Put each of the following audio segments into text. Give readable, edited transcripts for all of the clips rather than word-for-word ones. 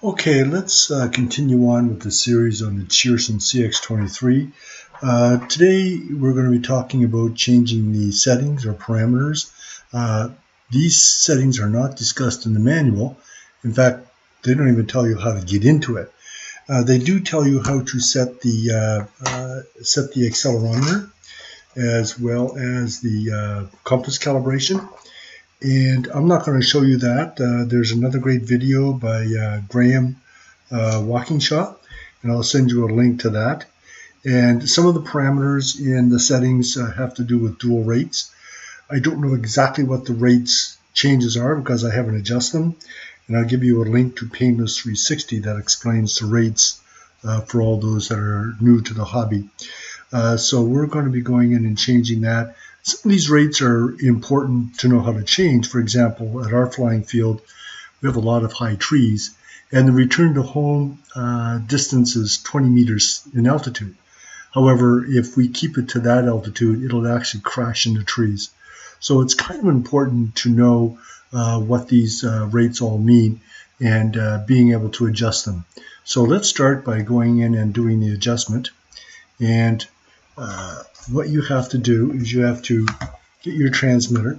Okay, let's continue on with the series on the Cheerson CX-23. Today we're going to be talking about changing the settings or parameters. These settings are not discussed in the manual. In fact, they don't even tell you how to get into it. They do tell you how to set the accelerometer as well as the compass calibration. And I'm not going to show you that. There's another great video by Graham Walkinshaw, and I'll send you a link to that. And some of the parameters in the settings have to do with dual rates. I don't know exactly what the rates changes are because I haven't adjusted them. And I'll give you a link to Painless 360 that explains the rates for all those that are new to the hobby. So we're going to be going in and changing that. Some of these rates are important to know how to change. For example, at our flying field, we have a lot of high trees, and the return to home distance is 20 meters in altitude. However, if we keep it to that altitude, it'll actually crash into trees. So it's kind of important to know what these rates all mean and being able to adjust them. So let's start by going in and doing the adjustment. And what you have to do is you have to get your transmitter,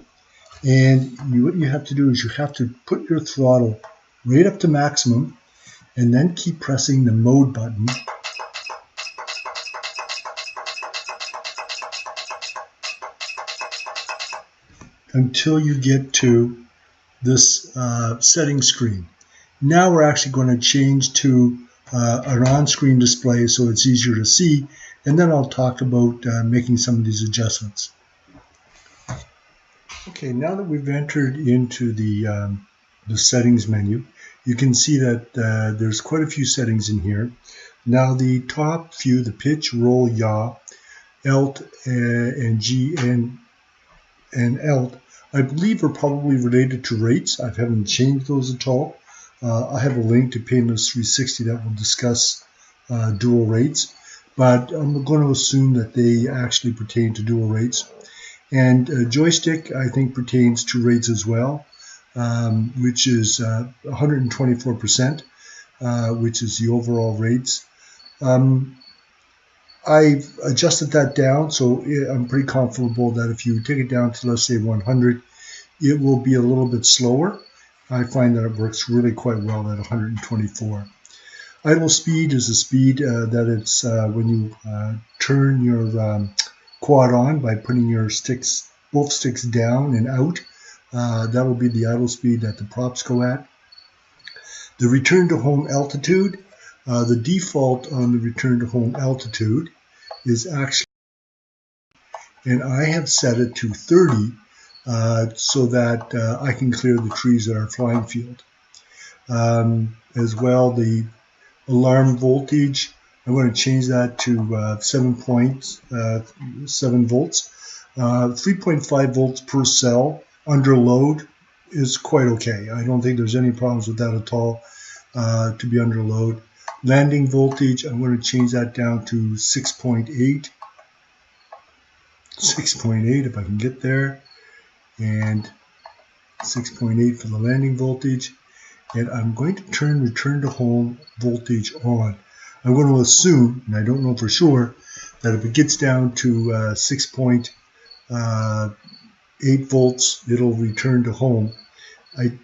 and what you have to do is you have to put your throttle right up to maximum and then keep pressing the mode button until you get to this setting screen. Now we're actually going to change to an on-screen display so it's easier to see, and then I'll talk about making some of these adjustments. Okay, now that we've entered into the settings menu, you can see that there's quite a few settings in here. Now the top few, the pitch, roll, yaw, alt, and G and alt, I believe are probably related to rates. I haven't changed those at all. I have a link to Painless 360 that will discuss dual rates, but I'm going to assume that they actually pertain to dual rates. And joystick, I think, pertains to rates as well, which is 124%, which is the overall rates. I've adjusted that down, so I'm pretty comfortable that if you take it down to, let's say, 100, it will be a little bit slower. I find that it works really quite well at 124. Idle speed is the speed that it's when you turn your quad on by putting your sticks, both sticks down and out. That will be the idle speed that the props go at. The return to home altitude, the default on the return to home altitude is actually, and I have set it to 30 so that I can clear the trees at our flying field. As well, the alarm voltage, I'm going to change that to 7.7 volts. 3.5 volts per cell under load is quite okay. I don't think there's any problems with that at all to be under load. Landing voltage, I'm going to change that down to 6.8. 6.8 if I can get there. And 6.8 for the landing voltage. And I'm going to turn return to home voltage on. I'm going to assume, and I don't know for sure, that if it gets down to 6.8 volts, it'll return to home. I'm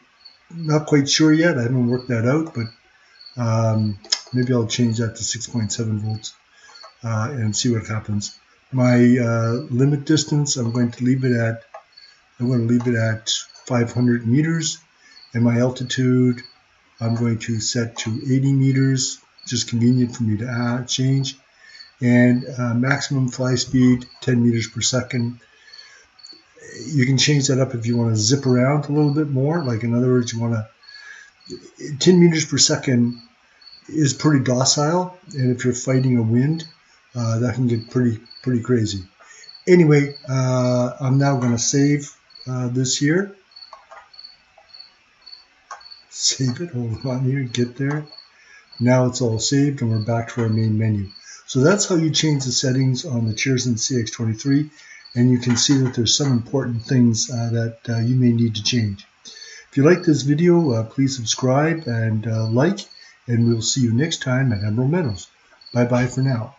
not quite sure yet. I haven't worked that out, but maybe I'll change that to 6.7 volts and see what happens. My limit distance, I'm going to leave it at 500 meters. And my altitude, I'm going to set to 80 meters, just convenient for me to change. And maximum fly speed, 10 meters per second. You can change that up if you want to zip around a little bit more. Like, in other words, you want to, 10 meters per second is pretty docile. And if you're fighting a wind, that can get pretty crazy. Anyway, I'm now going to save this here. Save it, hold on here, get there. Now it's all saved and we're back to our main menu. So that's how you change the settings on the Cheerson CX-23, and you can see that there's some important things that you may need to change. If you like this video, please subscribe and like, and we'll see you next time at Emerald Meadows. Bye-bye for now.